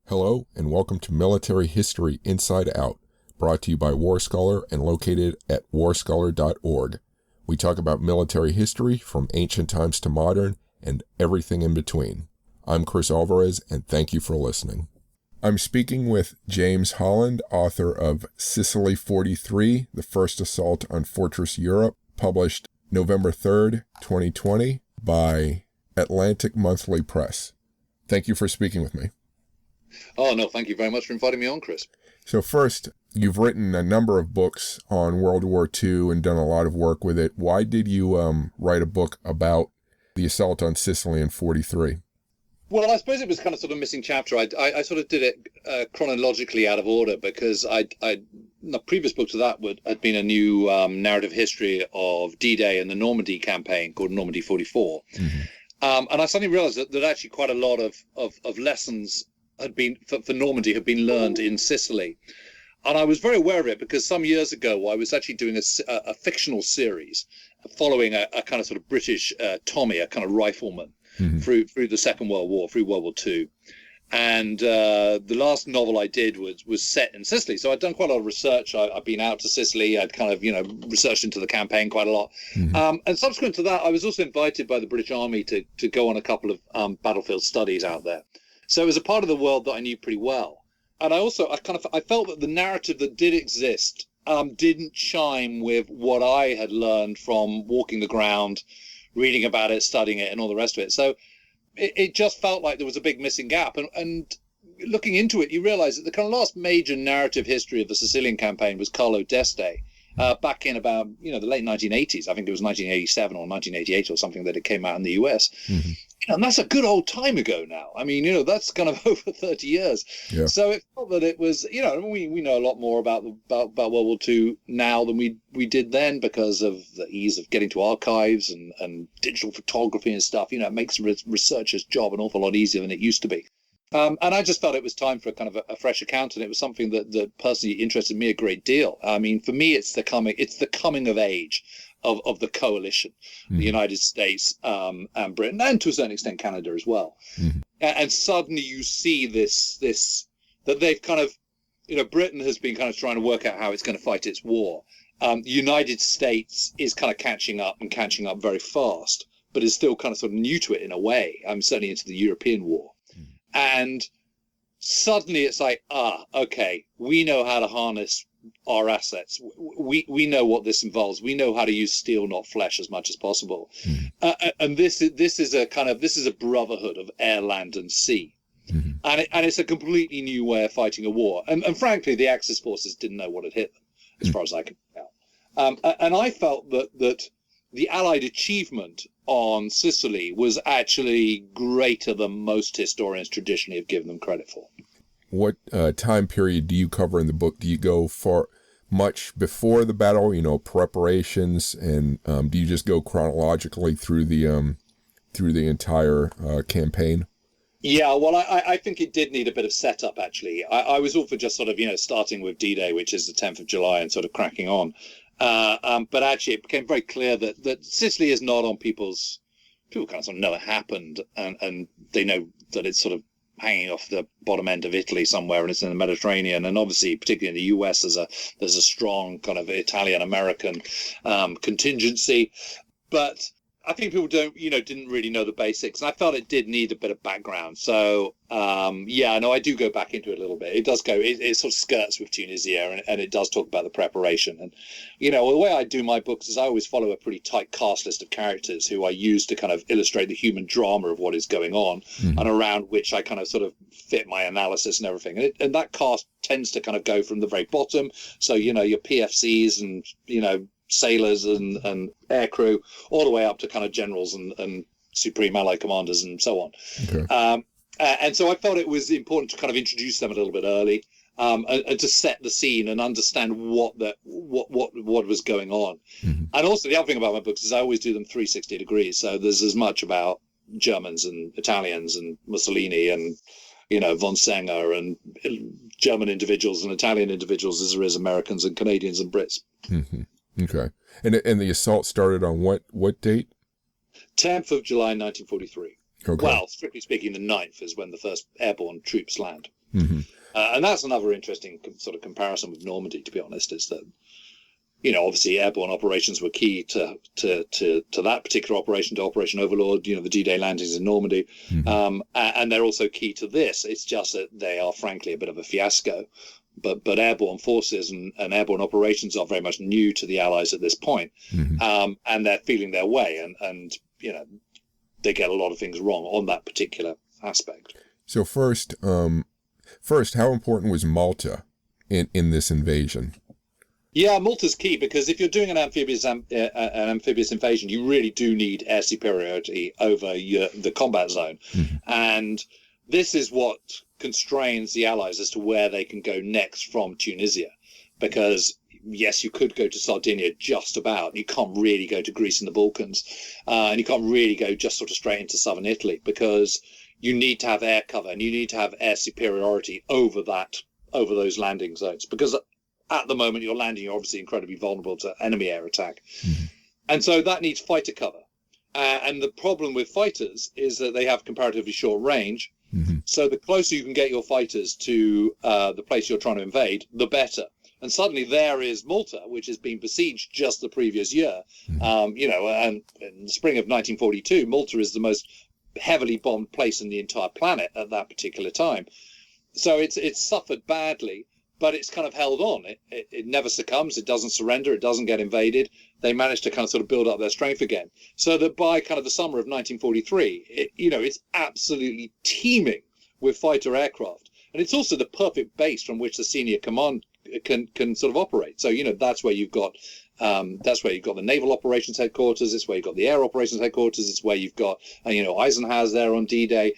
Hello, and welcome to Military History Inside Out, brought to you by WarScholar and located at warscholar.org. We talk about military history from ancient times to modern and everything in between. I'm Chris Alvarez, and thank you for listening. I'm speaking with James Holland, author of Sicily 43, The First Assault on Fortress Europe, published November 3rd, 2020 by Atlantic Monthly Press. Thank you for speaking with me. Oh, no, thank you very much for inviting me on, Chris. So first, you've written a number of books on World War II and done a lot of work with it. Why did you write a book about the assault on Sicily in 43? Well, I suppose it was kind of sort of missing chapter. I sort of did it chronologically out of order because the previous book to that had been a new narrative history of D-Day and the Normandy campaign called Normandy 44. Mm-hmm. And I suddenly realized that actually quite a lot of lessons had been for Normandy had been learned in Sicily. And I was very aware of it because some years ago I was actually doing a fictional series following a kind of sort of British Tommy, a kind of rifleman, mm-hmm. through the Second World War, through World War II. And the last novel I did was set in Sicily. So I'd done quite a lot of research. I'd been out to Sicily. I'd kind of, researched into the campaign quite a lot. Mm-hmm. And subsequent to that, I was also invited by the British Army to go on a couple of battlefield studies out there. So it was a part of the world that I knew pretty well. And I felt that the narrative that did exist didn't chime with what I had learned from walking the ground, reading about it, studying it, and all the rest of it. So it just felt like there was a big missing gap. And looking into it, you realize that the kind of last major narrative history of the Sicilian campaign was Carlo d'Este, back in about, the late 1980s. I think it was 1987 or 1988 or something that it came out in the US. Mm-hmm. And that's a good old time ago now. I mean, that's kind of over 30 years. Yeah. So it felt that it was, we know a lot more about World War II now than we did then because of the ease of getting to archives and digital photography and stuff. It makes a researcher's job an awful lot easier than it used to be. And I just felt it was time for a kind of a fresh account, and it was something that personally interested me a great deal. I mean, for me, it's the coming of age of the coalition, mm-hmm. the United States and Britain, and to a certain extent Canada as well. Mm-hmm. And suddenly you see this that they've kind of, Britain has been kind of trying to work out how it's going to fight its war. The United States is kind of catching up very fast, but is still kind of sort of new to it in a way. Certainly into the European war. And suddenly it's like, okay, we know how to harness our assets. We know what this involves. We know how to use steel, not flesh, as much as possible. Mm-hmm. And this is a brotherhood of air, land, and sea. Mm-hmm. And it's a completely new way of fighting a war. And frankly, the Axis forces didn't know what had hit them, as far as I can tell. And I felt that the Allied achievement on Sicily was actually greater than most historians traditionally have given them credit for. What time period do you cover in the book? Do you go for much before the battle, preparations, and do you just go chronologically through the entire campaign? Yeah, well, I think it did need a bit of setup, actually. I was all for just sort of, starting with D-Day, which is the 10th of July, and sort of cracking on. But actually, it became very clear that Sicily is not on people kind of sort of know it happened, and they know that it's sort of hanging off the bottom end of Italy somewhere, and it's in the Mediterranean. And obviously, particularly in the US, there's a strong kind of Italian-American contingency. But I think people didn't really know the basics, and I felt it did need a bit of background. So, I do go back into it a little bit. It does go, it sort of skirts with Tunisia, and it does talk about the preparation. And, the way I do my books is I always follow a pretty tight cast list of characters who I use to kind of illustrate the human drama of what is going on, mm-hmm. and around which I kind of sort of fit my analysis and everything. And that cast tends to kind of go from the very bottom. So, your PFCs and, sailors and air crew, all the way up to kind of generals and supreme allied commanders and so on. Okay. And so I felt it was important to kind of introduce them a little bit early, and to set the scene and understand what was going on. Mm-hmm. And also the other thing about my books is I always do them 360 degrees. So there's as much about Germans and Italians and Mussolini and von Senger and German individuals and Italian individuals as there is Americans and Canadians and Brits. Mm-hmm. Okay. And the assault started on what date? 10th of July, 1943. Okay. Well, strictly speaking, the 9th is when the first airborne troops land. Mm-hmm. And that's another interesting sort of comparison with Normandy, to be honest, is that, you know, obviously airborne operations were key to that particular operation, to Operation Overlord, you know, the D-Day landings in Normandy. Mm-hmm. And they're also key to this. It's just that they are, frankly, a bit of a fiasco. But airborne forces and airborne operations are very much new to the Allies at this point. Mm-hmm. And they're feeling their way. And, you know, they get a lot of things wrong on that particular aspect. So first, how important was Malta in this invasion? Yeah, Malta's key, because if you're doing an amphibious invasion, you really do need air superiority over the combat zone. Mm-hmm. And this is what constrains the Allies as to where they can go next from Tunisia. Because, yes, you could go to Sardinia just about. You can't really go to Greece and the Balkans. And you can't really go just sort of straight into southern Italy, because you need to have air cover and you need to have air superiority over those landing zones. Because at the moment you're landing, you're obviously incredibly vulnerable to enemy air attack. Mm-hmm. And so that needs fighter cover. And the problem with fighters is that they have comparatively short range. Mm-hmm. So the closer you can get your fighters to the place you're trying to invade, the better. And suddenly there is Malta, which has been besieged just the previous year. Mm-hmm. You know, and in the spring of 1942, Malta is the most heavily bombed place on the entire planet at that particular time. So it's suffered badly. But it's kind of held on. It never succumbs. It doesn't surrender. It doesn't get invaded. They managed to kind of sort of build up their strength again. So that by kind of the summer of 1943, it's absolutely teeming with fighter aircraft. And it's also the perfect base from which the senior command can sort of operate. So, you know, that's where you've got the naval operations headquarters. It's where you've got the air operations headquarters. It's where you've got, Eisenhower's there on D-Day.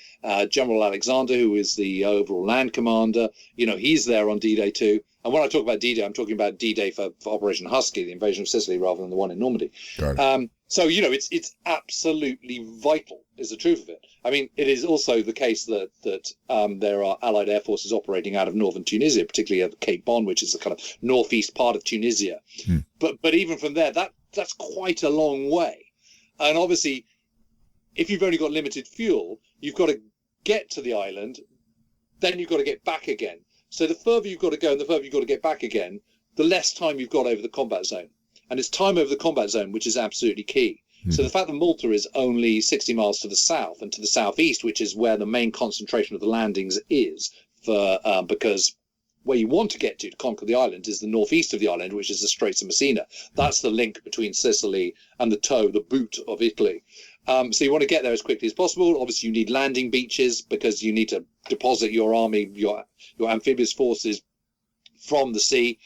General Alexander, who is the overall land commander, you know, he's there on D-Day too. And when I talk about D-Day, I'm talking about D-Day for Operation Husky, the invasion of Sicily, rather than the one in Normandy. Got it. So, you know, it's absolutely vital, is the truth of it. I mean, it is also the case that there are Allied air forces operating out of northern Tunisia, particularly at Cape Bon, which is the kind of northeast part of Tunisia. Hmm. But even from there, that's quite a long way. And obviously, if you've only got limited fuel, you've got to get to the island, then you've got to get back again. So the further you've got to go and the further you've got to get back again, the less time you've got over the combat zone. And it's time over the combat zone which is absolutely key. Mm-hmm. So the fact that Malta is only 60 miles to the south and to the southeast, which is where the main concentration of the landings is, because where you want to get to conquer the island is the northeast of the island, which is the Straits of Messina. That's the link between Sicily and the boot of Italy. So you want to get there as quickly as possible. Obviously, you need landing beaches because you need to deposit your army, your amphibious forces from the sea.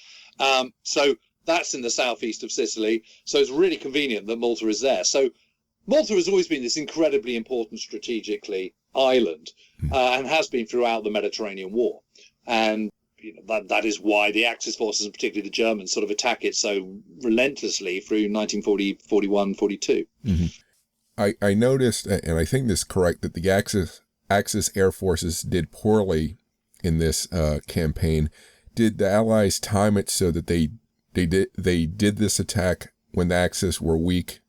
So that's in the southeast of Sicily. So it's really convenient that Malta is there. So Malta has always been this incredibly important strategically island and has been throughout the Mediterranean War. And that is why the Axis forces, and particularly the Germans, sort of attack it so relentlessly through 1940, 41, 42. Mm-hmm. I noticed, and I think this is correct, that the Axis air forces did poorly in this campaign. Did the Allies time it so that they did this attack when the Axis were weak,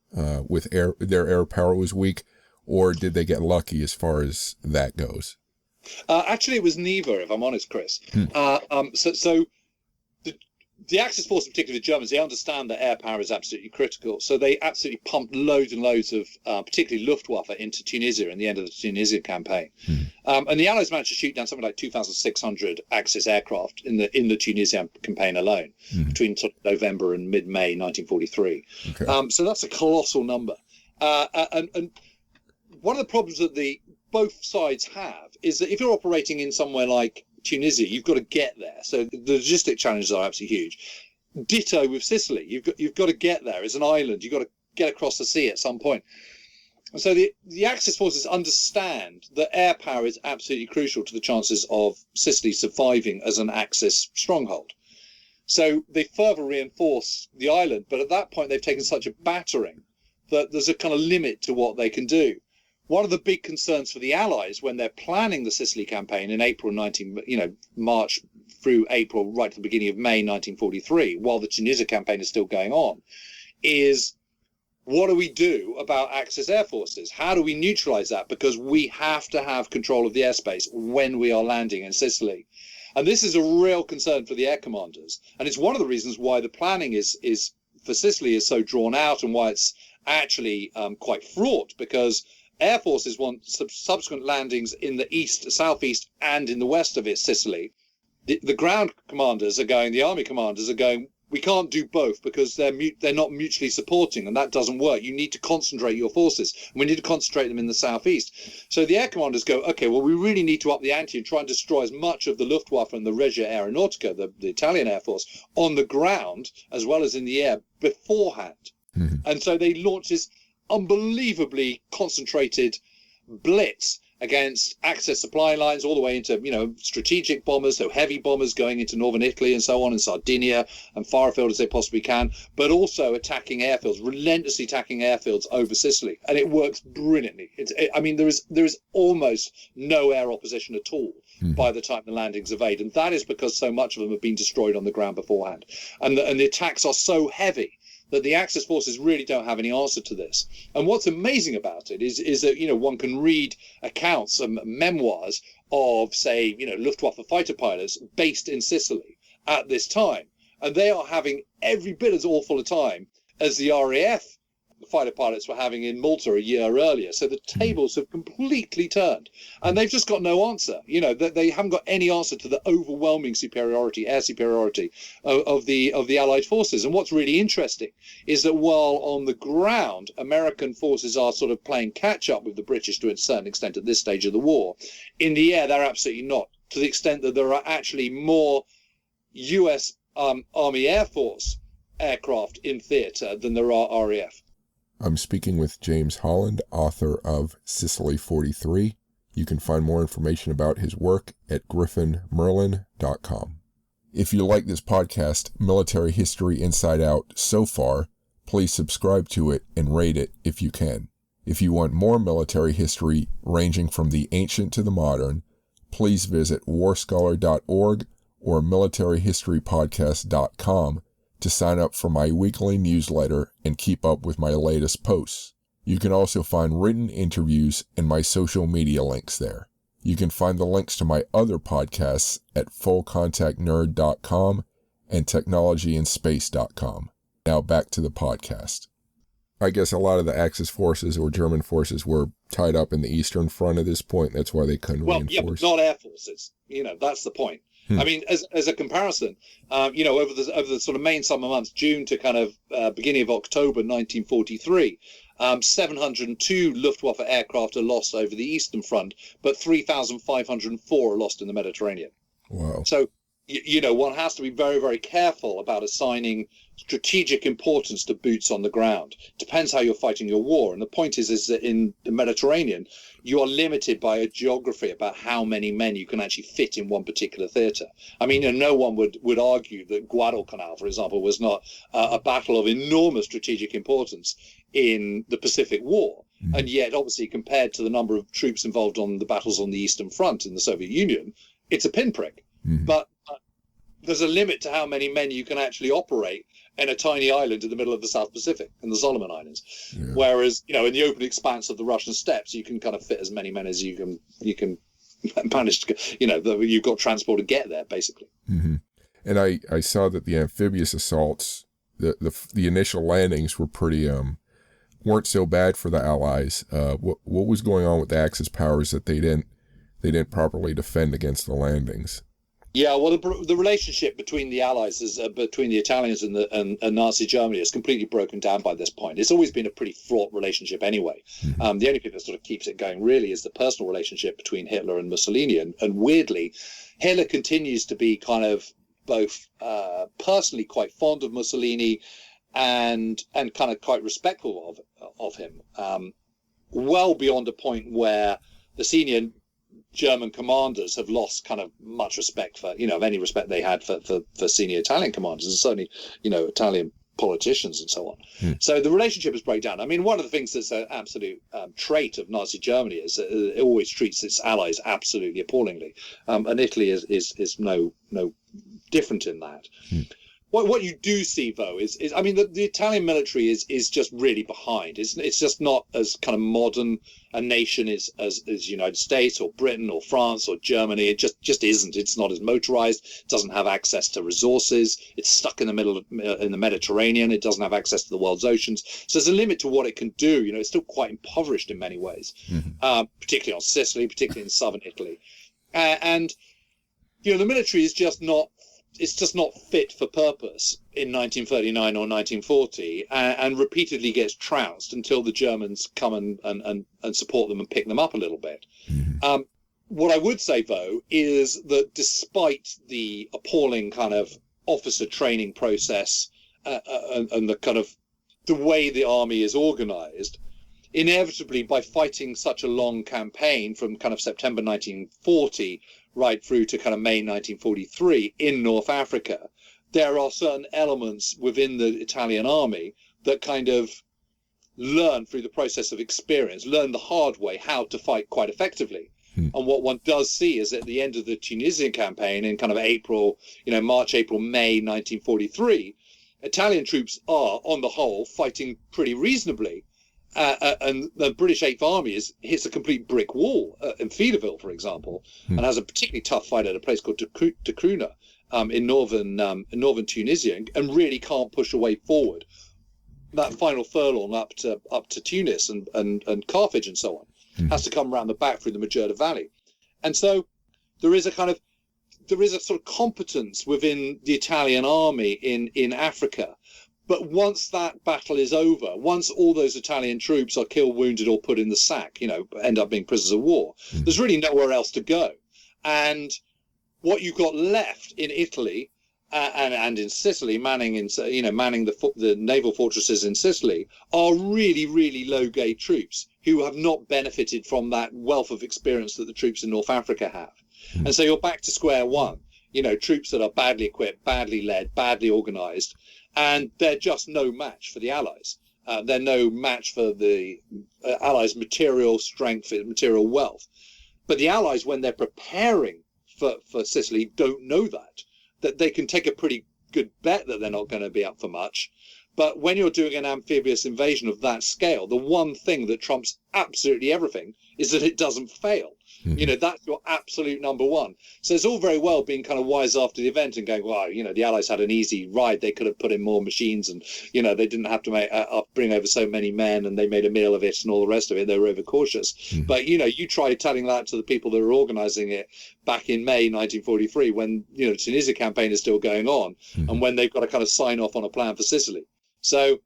with their air power was weak, or did they get lucky as far as that goes? Actually, it was neither, if I'm honest, Chris. So the Axis forces, particularly the Germans, they understand that air power is absolutely critical. So they absolutely pumped loads and loads of, particularly Luftwaffe, into Tunisia in the end of the Tunisia campaign. And the Allies managed to shoot down something like 2,600 Axis aircraft in the Tunisian campaign alone between sort of November and mid-May 1943. Okay. So that's a colossal number. And one of the problems that both sides have is that if you're operating in somewhere like Tunisia, you've got to get there. So the logistic challenges are absolutely huge. Ditto with Sicily. You've got to get there. It's an island. You've got to get across the sea at some point. And so the Axis forces understand that air power is absolutely crucial to the chances of Sicily surviving as an Axis stronghold. So they further reinforce the island, but at that point they've taken such a battering that there's a kind of limit to what they can do. One of the big concerns for the Allies when they're planning the Sicily campaign in March through April, right to the beginning of May 1943, while the Tunisia campaign is still going on, is what do we do about Axis air forces? How do we neutralize that? Because we have to have control of the airspace when we are landing in Sicily. And this is a real concern for the air commanders. And it's one of the reasons why the planning is for Sicily is so drawn out, and why it's actually quite fraught, because air forces want subsequent landings in the east, southeast, and in the west of Sicily. The ground commanders are going, the army commanders are going, we can't do both because they're not mutually supporting, and that doesn't work. You need to concentrate your forces, and we need to concentrate them in the southeast. So the air commanders go, okay, well, we really need to up the ante and try and destroy as much of the Luftwaffe and the Regia Aeronautica, the Italian Air Force, on the ground as well as in the air beforehand. Mm-hmm. And so they launch this unbelievably concentrated blitz against Axis supply lines all the way into, strategic bombers, so heavy bombers going into northern Italy and so on, and Sardinia and far afield as they possibly can, but also attacking airfields, relentlessly attacking airfields over Sicily. And it works brilliantly. There is almost no air opposition at all by the time the landings evade. And that is because so much of them have been destroyed on the ground beforehand. And the attacks are so heavy that the Axis forces really don't have any answer to this. And what's amazing about it is that, one can read accounts and memoirs of, say, Luftwaffe fighter pilots based in Sicily at this time. And they are having every bit as awful a time as the RAF fighter pilots were having in Malta a year earlier. So the tables have completely turned, and they've just got no answer. They haven't got any answer to the overwhelming superiority, air superiority of the Allied forces. And what's really interesting is that while on the ground American forces are sort of playing catch up with the British to a certain extent at this stage of the war, in the air they're absolutely not, to the extent that there are actually more US Army Air Force aircraft in theatre than there are RAF. I'm speaking with James Holland, author of Sicily 43. You can find more information about his work at griffinmerlin.com. If you like this podcast, Military History Inside Out, so far, please subscribe to it and rate it if you can. If you want more military history ranging from the ancient to the modern, please visit WarScholar.org or militaryhistorypodcast.com to sign up for my weekly newsletter and keep up with my latest posts. You can also find written interviews and my social media links there. You can find the links to my other podcasts at fullcontactnerd.com and technologyinspace.com. Now back to the podcast. I guess a lot of the Axis forces or German forces were tied up in the Eastern Front at this point. That's why they couldn't reinforce. Yeah, but not air forces. That's the point. I mean, as a comparison, over the sort of main summer months, June to kind of beginning of October 1943, 702 Luftwaffe aircraft are lost over the Eastern Front, but 3,504 are lost in the Mediterranean. Wow. So, one has to be very, very careful about assigning strategic importance to boots on the ground. Depends how you're fighting your war. And the point is that in the Mediterranean, you are limited by a geography about how many men you can actually fit in one particular theatre. I mean, no one would argue that Guadalcanal, for example, was not a battle of enormous strategic importance in the Pacific War. And yet, obviously, compared to the number of troops involved on the battles on the Eastern Front in the Soviet Union, it's a pinprick. But there's a limit to how many men you can actually operate in a tiny island in the middle of the South Pacific, in the Solomon Islands. Yeah. Whereas, in the open expanse of the Russian steppes, you can kind of fit as many men as you can manage to, you've got transport to get there, basically. Mm-hmm. And I saw that the amphibious assaults, the initial landings were pretty, weren't so bad for the Allies. What was going on with the Axis powers that they didn't properly defend against the landings? Yeah, well, the relationship between the Allies, between the Italians and Nazi Germany, is completely broken down by this point. It's always been a pretty fraught relationship anyway. Mm-hmm. The only thing that sort of keeps it going really is the personal relationship between Hitler and Mussolini. And weirdly, Hitler continues to be kind of both personally quite fond of Mussolini and kind of quite respectful of him, well beyond a point where the senior German commanders have lost kind of much respect for, of any respect they had for senior Italian commanders, and certainly, Italian politicians and so on. So the relationship is breakdown. I mean, one of the things that's an absolute trait of Nazi Germany is that it always treats its allies absolutely appallingly. And Italy is no different in that. What you do see, though, is I mean, the Italian military is just really behind. It's just not as kind of modern a nation as United States or Britain or France or Germany. It just isn't. It's not as motorized. It doesn't have access to resources. It's stuck in the middle of, in the Mediterranean. It doesn't have access to the world's oceans. So there's a limit to what it can do. It's still quite impoverished in many ways, particularly on Sicily, particularly in southern Italy, and the military is just not. It's just not fit for purpose in 1939 or 1940, and repeatedly gets trounced until the Germans come and support them and pick them up a little bit. What I would say, though, is that despite the appalling kind of officer training process and the kind of the way the army is organized, inevitably by fighting such a long campaign from kind of September 1940 right through to kind of May 1943 in North Africa, there are certain elements within the Italian army that kind of learn through the process of experience, learn the hard way how to fight quite effectively. And what one does see is at the end of the Tunisian campaign in kind of March, April, May 1943, Italian troops are, on the whole, fighting pretty reasonably. And the British Eighth Army hits a complete brick wall in Federville, for example, and has a particularly tough fight at a place called Tacruna in northern Tunisia, and really can't push a way forward. That final furlong up to Tunis and Carthage and so on has to come around the back through the Majerda Valley, and so there is a sort of competence within the Italian army in Africa. But once that battle is over, once all those Italian troops are killed, wounded, or put in the sack, end up being prisoners of war, there's really nowhere else to go. And what you've got left in Italy and in Sicily, manning the naval fortresses in Sicily, are really, really low-grade troops who have not benefited from that wealth of experience that the troops in North Africa have. And so you're back to square one. Troops that are badly equipped, badly led, badly organized, and they're just no match for the Allies. They're no match for the Allies' material strength, material wealth. But the Allies, when they're preparing for Sicily, don't know that they can take a pretty good bet that they're not going to be up for much. But when you're doing an amphibious invasion of that scale, the one thing that trumps absolutely everything is that it doesn't fail. That's your absolute number one. So it's all very well being kind of wise after the event and going, well, the Allies had an easy ride. They could have put in more machines and, they didn't have to bring over so many men, and they made a meal of it and all the rest of it. They were overcautious. But, you try telling that to the people that are organizing it back in May 1943 when, the Tunisia campaign is still going on and when they've got to kind of sign off on a plan for Sicily. So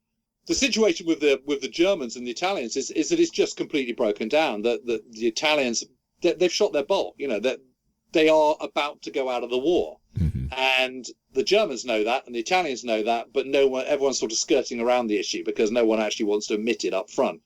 the situation with the Germans and the Italians is that it's just completely broken down. That the Italians, they've shot their bolt. That they are about to go out of the war, and the Germans know that, and the Italians know that, but everyone's sort of skirting around the issue because no one actually wants to admit it up front.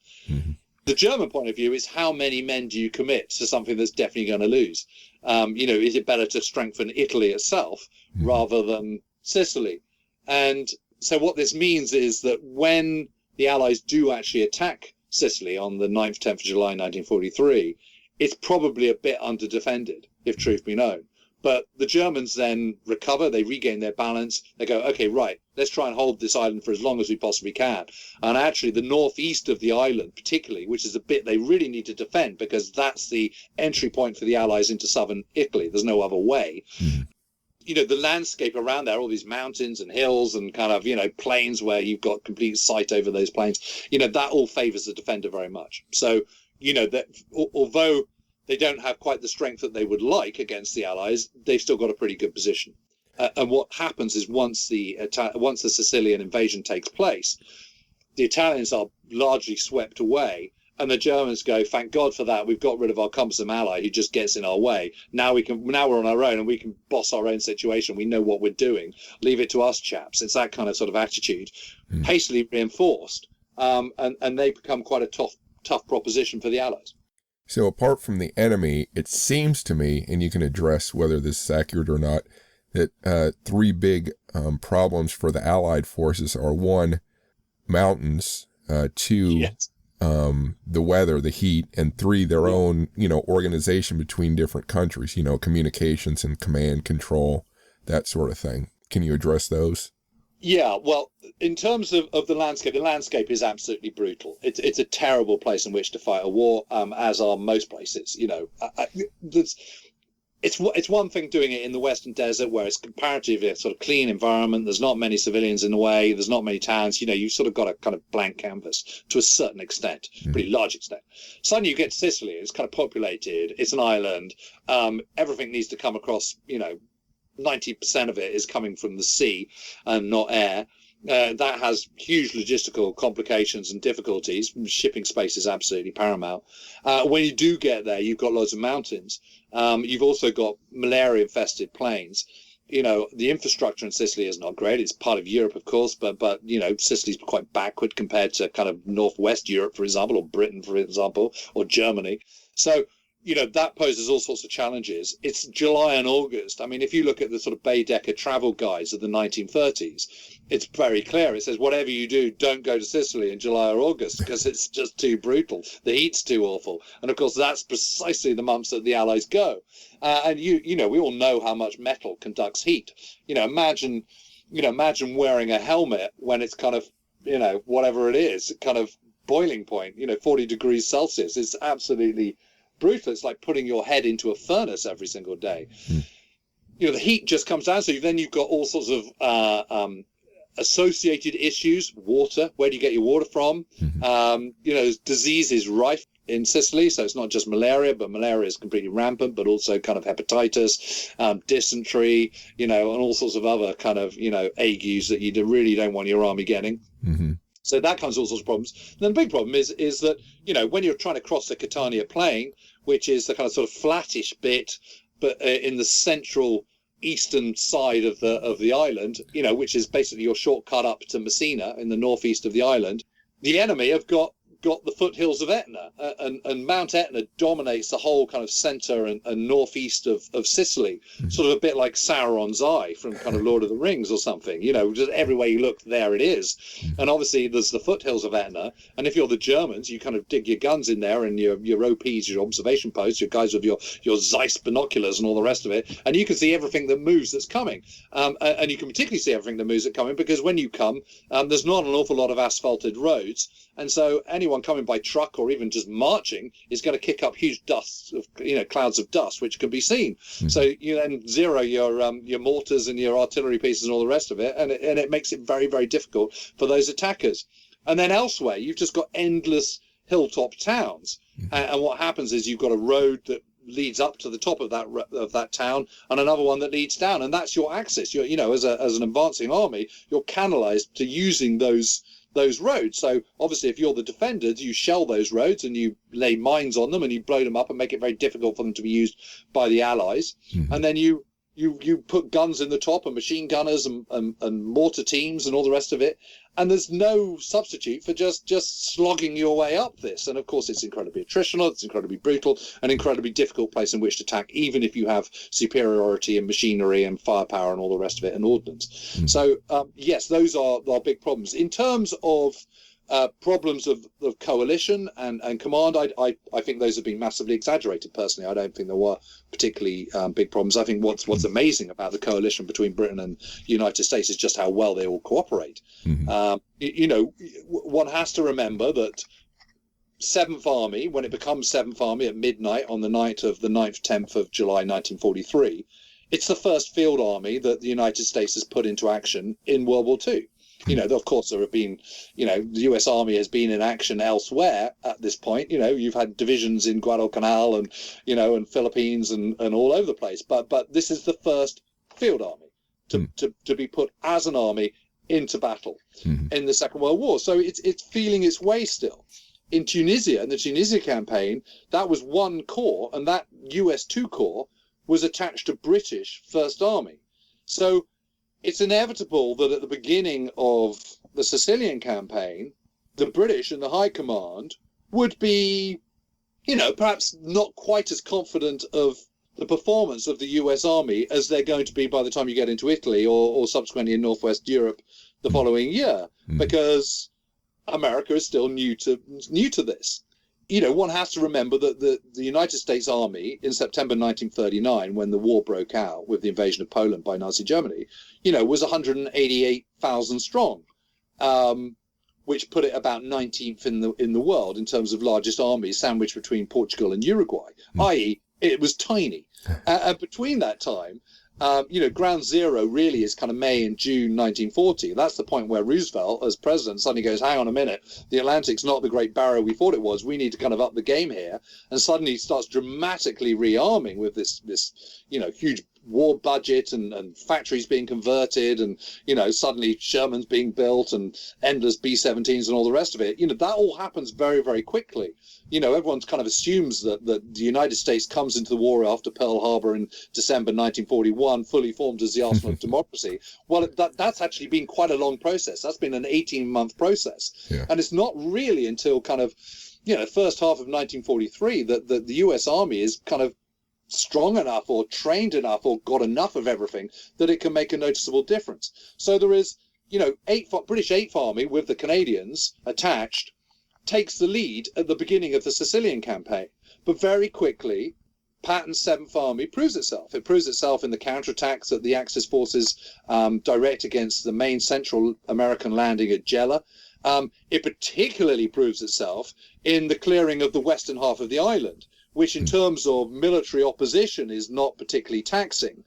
The German point of view is how many men do you commit to something that's definitely going to lose? Is it better to strengthen Italy itself rather than Sicily? And so what this means is that when the Allies do actually attack Sicily on the 9th, 10th of July 1943, it's probably a bit underdefended, if truth be known. But the Germans then recover, they regain their balance, they go, okay, right, let's try and hold this island for as long as we possibly can. And actually the northeast of the island, particularly, which is the bit they really need to defend because that's the entry point for the Allies into southern Italy. There's no other way. The landscape around there, all these mountains and hills and kind of, plains where you've got complete sight over those plains, that all favors the defender very much. So, that although they don't have quite the strength that they would like against the Allies, they've still got a pretty good position. And what happens is once the Sicilian invasion takes place, the Italians are largely swept away. And the Germans go, thank God for that. We've got rid of our cumbersome ally who just gets in our way. Now we're on our own and we can boss our own situation. We know what we're doing. Leave it to us, chaps. It's that kind of sort of attitude, hastily reinforced. And they become quite a tough proposition for the Allies. So apart from the enemy, it seems to me, and you can address whether this is accurate or not, that three big problems for the Allied forces are: one, mountains; two, Yes. The weather, the heat; and three, their own, organization between different countries, communications and command control, that sort of thing. Can you address those? Yeah, well, in terms of the landscape is absolutely brutal. It's a terrible place in which to fight a war, as are most places. It's one thing doing it in the Western Desert where it's comparatively a sort of clean environment. There's not many civilians in the way. There's not many towns. You've sort of got a kind of blank canvas to a certain extent, pretty large extent. Suddenly you get to Sicily. It's kind of populated. It's an island. Everything needs to come across, 90% of it is coming from the sea and not air. That has huge logistical complications and difficulties. Shipping space is absolutely paramount. When you do get there, you've got loads of mountains. You've also got malaria-infested plains. The infrastructure in Sicily is not great. It's part of Europe, of course, but Sicily's quite backward compared to kind of northwest Europe, for example, or Britain, for example, or Germany. So that poses all sorts of challenges. It's July and August. I mean, if you look at the sort of Baedeker travel guides of the 1930s, it's very clear. It says, whatever you do, don't go to Sicily in July or August because it's just too brutal. The heat's too awful. And of course, that's precisely the months that the Allies go. And we all know how much metal conducts heat. Imagine wearing a helmet when it's kind of, whatever it is, kind of boiling point, 40 degrees Celsius. It's absolutely brutal. It's like putting your head into a furnace every single day. The heat just comes down. So then you've got all sorts of associated issues. Water, where do you get your water from? Disease is rife in Sicily, so it's not just malaria, but malaria is completely rampant, but also kind of hepatitis, dysentery, and all sorts of other kind of agues that you really don't want your army getting. So that comes all sorts of problems. And then the big problem is that, when you're trying to cross the Catania Plain, which is the kind of sort of flattish bit, but in the central eastern side of the island, which is basically your shortcut up to Messina in the northeast of the island, the enemy have got the foothills of Etna, and Mount Etna dominates the whole kind of center and northeast of Sicily, sort of a bit like Sauron's eye from kind of Lord of the Rings or something. Just everywhere you look, there it is. And obviously there's the foothills of Etna, and if you're the Germans, you kind of dig your guns in there and your OPs, your observation posts, your guys with your Zeiss binoculars and all the rest of it, and you can see everything that moves that's coming. And you can particularly see everything that moves that's coming because when you come, there's not an awful lot of asphalted roads. And so anyone coming by truck or even just marching is going to kick up huge dusts of, clouds of dust, which can be seen. So you then zero your mortars and your artillery pieces and all the rest of it. And it makes it very, very difficult for those attackers. And then elsewhere, you've just got endless hilltop towns. And what happens is you've got a road that leads up to the top of that town and another one that leads down. And that's your axis. You're, as an advancing army, you're canalized to using those roads. So obviously if you're the defenders, you shell those roads and you lay mines on them and you blow them up and make it very difficult for them to be used by the Allies. And then you put guns in the top and machine gunners and mortar teams and all the rest of it. And there's no substitute for just slogging your way up this. And of course, it's incredibly attritional, it's incredibly brutal, an incredibly difficult place in which to attack, even if you have superiority in machinery and firepower and all the rest of it and ordnance. So, yes, those are big problems. In terms of problems of coalition and command, I think those have been massively exaggerated. Personally, I don't think there were particularly big problems. I think what's amazing about the coalition between Britain and the United States is just how well they all cooperate. One has to remember that 7th Army, when it becomes 7th Army at midnight on the night of the 9th, 10th of July 1943, it's the first field army that the United States has put into action in World War II. Of course, there have been, the U.S. Army has been in action elsewhere at this point. You've had divisions in Guadalcanal and, and Philippines and all over the place. But this is the first field army to be put as an army into battle in the Second World War. So it's feeling its way still. In Tunisia, in the Tunisia campaign, that was one corps, and that US 2 Corps was attached to British First Army. So it's inevitable that at the beginning of the Sicilian campaign, the British and the High Command would be, perhaps not quite as confident of the performance of the US Army as they're going to be by the time you get into Italy or subsequently in Northwest Europe the following year, because America is still new to this. one has to remember that the United States Army in September 1939, when the war broke out with the invasion of Poland by Nazi Germany, was 188,000 strong, which put it about 19th in the world in terms of largest armies, sandwiched between Portugal and Uruguay, i.e., it was tiny. Between that time, ground zero really is kind of May and June 1940. That's the point where Roosevelt, as president, suddenly goes, hang on a minute, the Atlantic's not the great barrier we thought it was. We need to kind of up the game here. And suddenly starts dramatically rearming with this huge war budget and factories being converted and, suddenly Sherman's being built and endless B-17s and all the rest of it. That all happens very, very quickly. Everyone kind of assumes that the United States comes into the war after Pearl Harbor in December 1941, fully formed as the arsenal of democracy. Well, that's actually been quite a long process. That's been an 18-month process. Yeah. And it's not really until kind of, first half of 1943 that the U.S. Army is kind of strong enough or trained enough or got enough of everything that it can make a noticeable difference. So there is, British 8th Army with the Canadians attached takes the lead at the beginning of the Sicilian campaign. But very quickly, Patton's 7th Army proves itself. It proves itself in the counterattacks that the Axis forces direct against the main Central American landing at Gela. It particularly proves itself in the clearing of the western half of the island, which in terms of military opposition is not particularly taxing.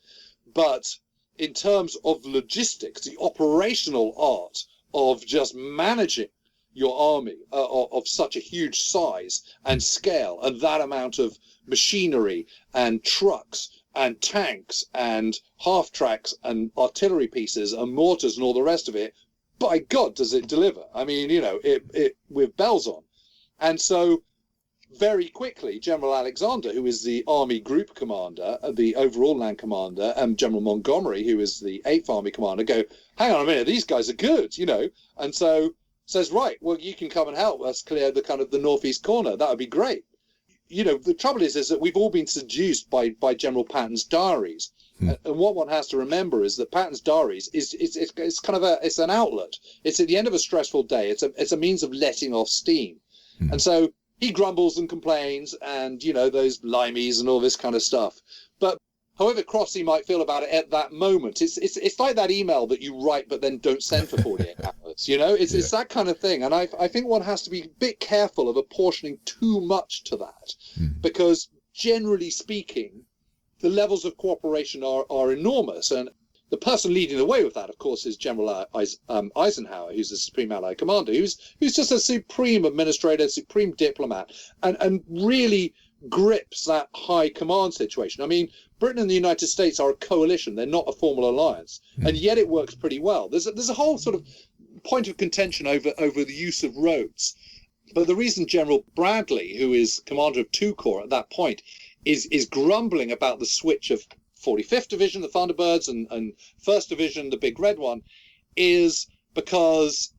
But in terms of logistics, the operational art of just managing your army of such a huge size and scale and that amount of machinery and trucks and tanks and half tracks and artillery pieces and mortars and all the rest of it, by God, does it deliver. I mean, it with bells on. And so very quickly, General Alexander, who is the Army Group Commander, the overall land commander, and General Montgomery, who is the 8th Army Commander, go, hang on a minute, these guys are good, and so says, right, well, you can come and help us clear the kind of the northeast corner. That would be great. The trouble is that we've all been seduced by General Patton's diaries. And what one has to remember is that Patton's diaries it's kind of it's an outlet. It's at the end of a stressful day. It's a means of letting off steam. And so he grumbles and complains and, those limeys and all this kind of stuff. But however cross he might feel about it at that moment, it's like that email that you write but then don't send for 48 hours. It's that kind of thing. And I think one has to be a bit careful of apportioning too much to that, because generally speaking, the levels of cooperation are enormous. And the person leading the way with that, of course, is General Eisenhower, who's the Supreme Allied Commander, who's just a supreme administrator, supreme diplomat, and really grips that high command situation. I mean, Britain and the United States are a coalition. They're not a formal alliance. And yet it works pretty well. There's a whole sort of point of contention over the use of roads. But the reason General Bradley, who is commander of 2 Corps at that point, is grumbling about the switch of 45th Division, the Thunderbirds, and 1st Division, the Big Red one, is because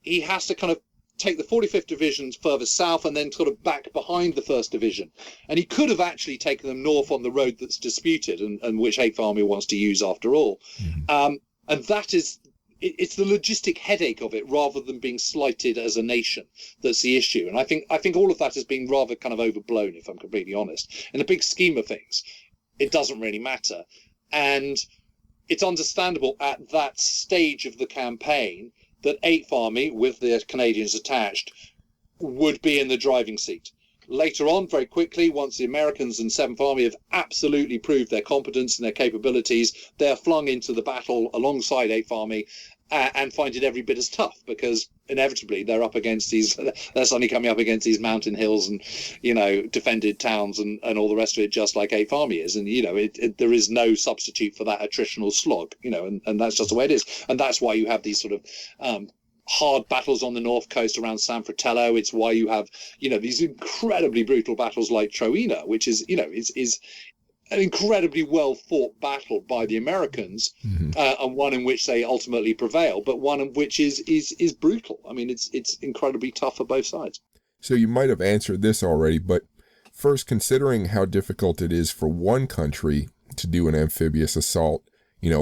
he has to kind of take the 45th Division further south and then sort of back behind the 1st Division. And he could have actually taken them north on the road that's disputed and which 8th Army wants to use after all. And that is, it's the logistic headache of it rather than being slighted as a nation that's the issue. And I think all of that has been rather kind of overblown, if I'm completely honest. In the big scheme of things, it doesn't really matter. And it's understandable at that stage of the campaign that 8th Army, with the Canadians attached, would be in the driving seat. Later on, very quickly, once the Americans and 7th Army have absolutely proved their competence and their capabilities, they're flung into the battle alongside 8th Army and find it every bit as tough, because inevitably they're suddenly coming up against these mountain hills and, defended towns and all the rest of it, just like 8th Army is. And, there is no substitute for that attritional slog, and that's just the way it is. And that's why you have these sort of hard battles on the north coast around San Fratello. It's why you have, these incredibly brutal battles like Troina, which is, is an incredibly well fought battle by the Americans, and one in which they ultimately prevail, but one in which is brutal. I mean, it's incredibly tough for both sides. So you might have answered this already, but first, considering how difficult it is for one country to do an amphibious assault,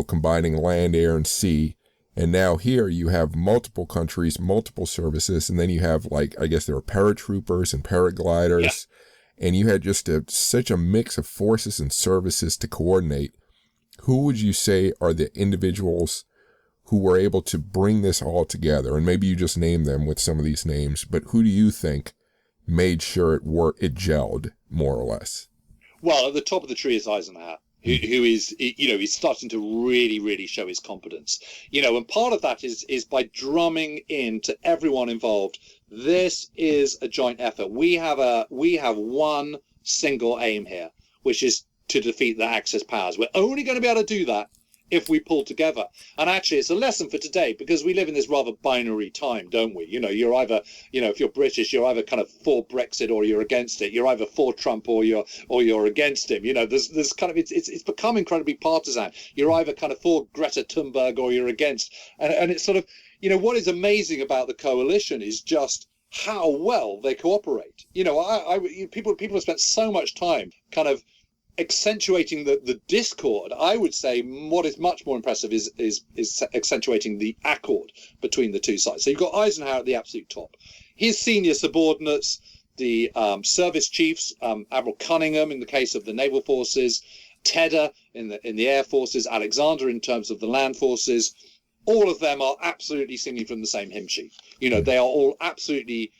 combining land, air, and sea, And now here you have multiple countries, multiple services, and then you have, like, I guess there were paratroopers and paragliders, and you had just such a mix of forces and services to coordinate. Who would you say are the individuals who were able to bring this all together? And maybe you just name them with some of these names, but who do you think made sure it gelled, more or less? Well, at the top of the tree is Eisenhower, who is, he's starting to really, really show his competence. And part of that is by drumming in to everyone involved. This is a joint effort. We have one single aim here, which is to defeat the Axis powers. We're only going to be able to do that if we pull together. And actually, it's a lesson for today, because we live in this rather binary time, don't we? You're either, if you're British, you're either kind of for Brexit or you're against it. You're either for Trump or you're against him. There's kind of, it's become incredibly partisan. You're either kind of for Greta Thunberg or you're against. And it's sort of, what is amazing about the coalition is just how well they cooperate. People have spent so much time kind of accentuating the discord. I would say what is much more impressive is accentuating the accord between the two sides. So you've got Eisenhower at the absolute top. His senior subordinates, the service chiefs, Admiral Cunningham in the case of the naval forces, Tedder in the air forces, Alexander in terms of the land forces, all of them are absolutely singing from the same hymn sheet. They are all absolutely,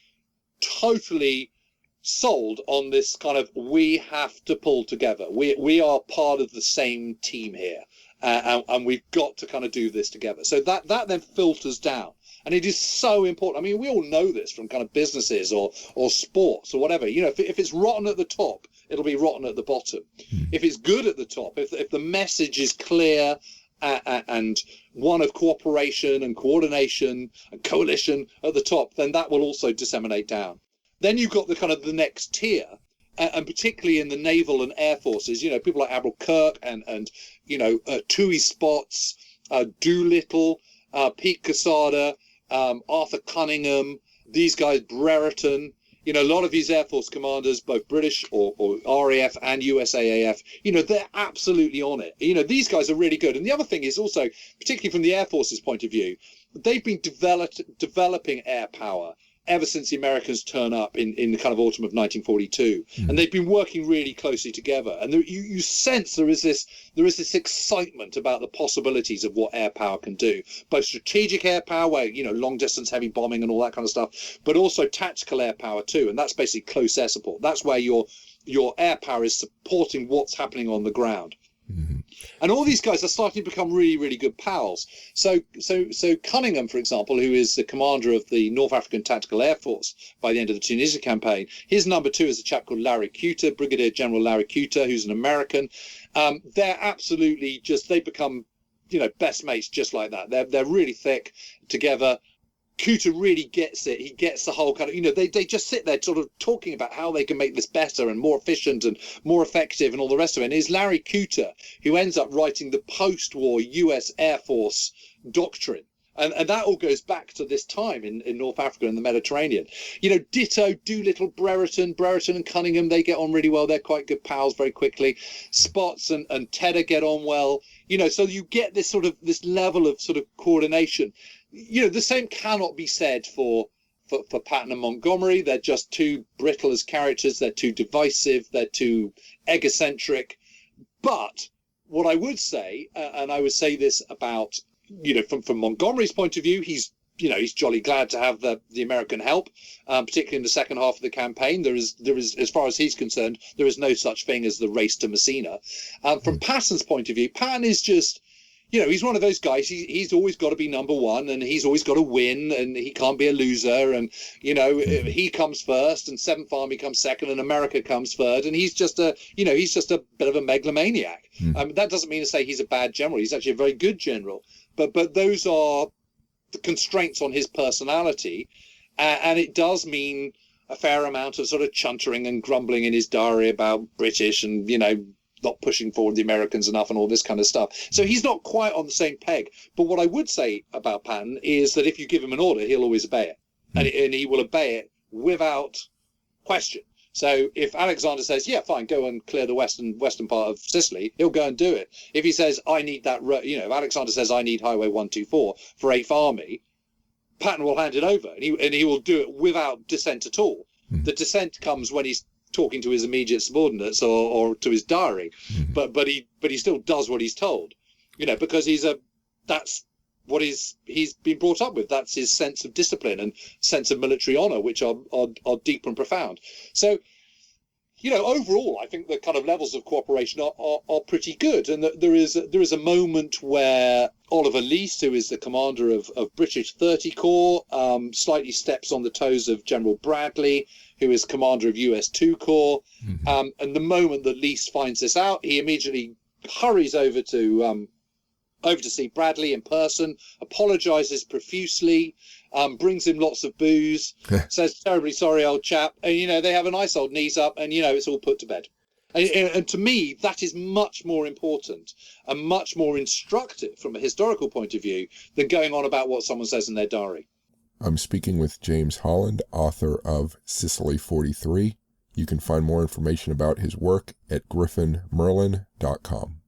totally sold on this kind of, we have to pull together. We are part of the same team here, and we've got to kind of do this together. So that then filters down, and it is so important. I mean, we all know this from kind of businesses or sports or whatever. If it's rotten at the top, it'll be rotten at the bottom. If it's good at the top, if the message is clear and one of cooperation and coordination and coalition at the top, then that will also disseminate down. Then you've got the kind of the next tier, and particularly in the naval and air forces, people like Admiral Kirk and Tui Spots, Doolittle, Pete Quesada, Arthur Cunningham, these guys, Brereton, a lot of these Air Force commanders, both British or RAF and USAAF, they're absolutely on it. These guys are really good. And the other thing is also, particularly from the Air Force's point of view, they've been developing air power ever since the Americans turn up in the kind of autumn of 1942, and they've been working really closely together. And you sense there is this excitement about the possibilities of what air power can do, both strategic air power, where long distance heavy bombing and all that kind of stuff, but also tactical air power too. And that's basically close air support. That's where your air power is supporting what's happening on the ground. And all these guys are starting to become really, really good pals. So Cunningham, for example, who is the commander of the North African Tactical Air Force by the end of the Tunisia campaign, his number two is a chap called Larry Cuter, Brigadier General Larry Cuter, who's an American. They're absolutely they become, best mates just like that. They're really thick together. Cuter really gets it. He gets the whole kind of, they just sit there sort of talking about how they can make this better and more efficient and more effective and all the rest of it. And it's Larry Cuter who ends up writing the post-war US Air Force doctrine. And that all goes back to this time in North Africa and the Mediterranean. Ditto, Doolittle, Brereton and Cunningham, they get on really well. They're quite good pals very quickly. Spots and Tedder get on well. So you get this level of sort of coordination. The same cannot be said for Patton and Montgomery. They're just too brittle as characters. They're too divisive. They're too egocentric. But what I would say, and I would say this about, from Montgomery's point of view, he's jolly glad to have the American help, particularly in the second half of the campaign. There is, as far as he's concerned, there is no such thing as the race to Messina. From Patton's point of view, Patton is just, he's one of those guys. He's always got to be number one, and he's always got to win, and he can't be a loser. And he comes first, and 7th Army comes second, and America comes third. And he's just a bit of a megalomaniac. That doesn't mean to say he's a bad general. He's actually a very good general. But those are the constraints on his personality, and it does mean a fair amount of sort of chuntering and grumbling in his diary about British and not pushing forward the Americans enough and all this kind of stuff. So he's not quite on the same peg. But what I would say about Patton is that if you give him an order, he'll always obey it, and he will obey it without question. So if Alexander says, yeah, fine, go and clear the western part of Sicily, he'll go and do it. If he says, I need that, if Alexander says, I need Highway 124 for 8th Army, Patton will hand it over, and he will do it without dissent at all. Mm-hmm. The dissent comes when he's talking to his immediate subordinates or to his diary, mm-hmm. but he still does what he's told, because that's what he's been brought up with. That's his sense of discipline and sense of military honor, which are deep and profound. So, overall, I think the kind of levels of cooperation are pretty good. And there is a moment where Oliver Leese, who is the commander of British 30 Corps, slightly steps on the toes of General Bradley, who is commander of US 2 Corps. Mm-hmm. And the moment that Leese finds this out, he immediately hurries over to see Bradley in person, apologizes profusely, brings him lots of booze, says, terribly sorry, old chap. And, they have a nice old knees up and, it's all put to bed. And to me, that is much more important and much more instructive from a historical point of view than going on about what someone says in their diary. I'm speaking with James Holland, author of Sicily 43. You can find more information about his work at griffinmerlin.com.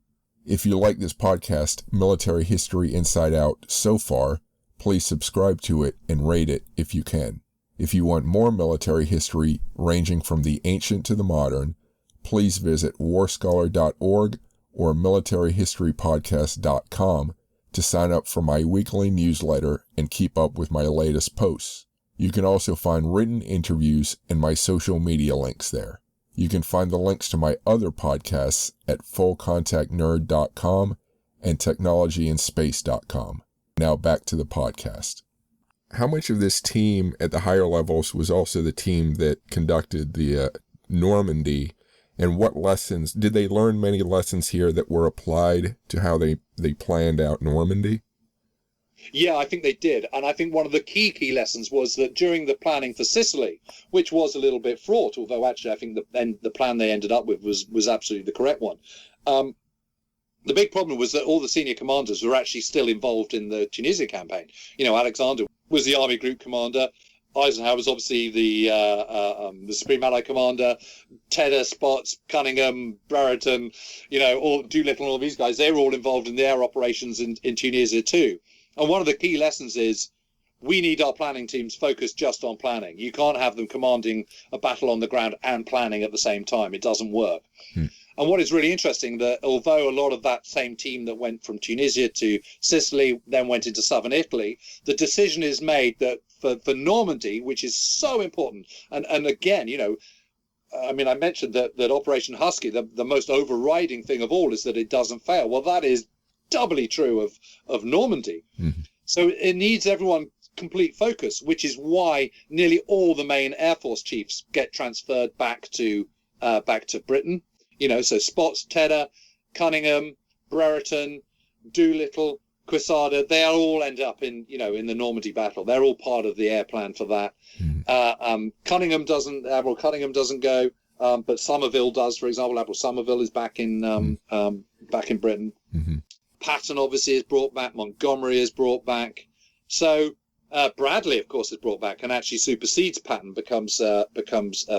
If you like this podcast, Military History Inside Out, so far, please subscribe to it and rate it if you can. If you want more military history ranging from the ancient to the modern, please visit WarScholar.org or MilitaryHistoryPodcast.com to sign up for my weekly newsletter and keep up with my latest posts. You can also find written interviews and my social media links there. You can find the links to my other podcasts at fullcontactnerd.com and technologyinspace.com. Now back to the podcast. How much of this team at the higher levels was also the team that conducted the Normandy, and what lessons, did they learn many lessons here that were applied to how they planned out Normandy? Yeah, I think they did. And I think one of the key lessons was that during the planning for Sicily, which was a little bit fraught, although actually I think the plan they ended up with was absolutely the correct one. The big problem was that all the senior commanders were actually still involved in the Tunisia campaign. Alexander was the army group commander. Eisenhower was obviously the Supreme Allied Commander. Tedder, Spots, Cunningham, Brereton, all Doolittle and all these guys, they were all involved in the air operations in Tunisia too. And one of the key lessons is we need our planning teams focused just on planning. You can't have them commanding a battle on the ground and planning at the same time. It doesn't work. And what is really interesting, that although a lot of that same team that went from Tunisia to Sicily then went into southern Italy, the decision is made that for Normandy, which is so important, and again, I mentioned that Operation Husky, the most overriding thing of all is that it doesn't fail. Well, that is doubly true of Normandy. Mm-hmm. So it needs everyone complete focus, which is why nearly all the main Air Force chiefs get transferred back to Britain. So Spots, Tedder, Cunningham, Brereton, Doolittle, Quesada, they all end up in the Normandy battle. They're all part of the air plan for that. Mm-hmm. Admiral Cunningham doesn't go, but Somerville does. For example, Admiral Somerville is back in Britain. Mm-hmm. Patton obviously is brought back. Montgomery is brought back. So Bradley, of course, is brought back and actually supersedes Patton, becomes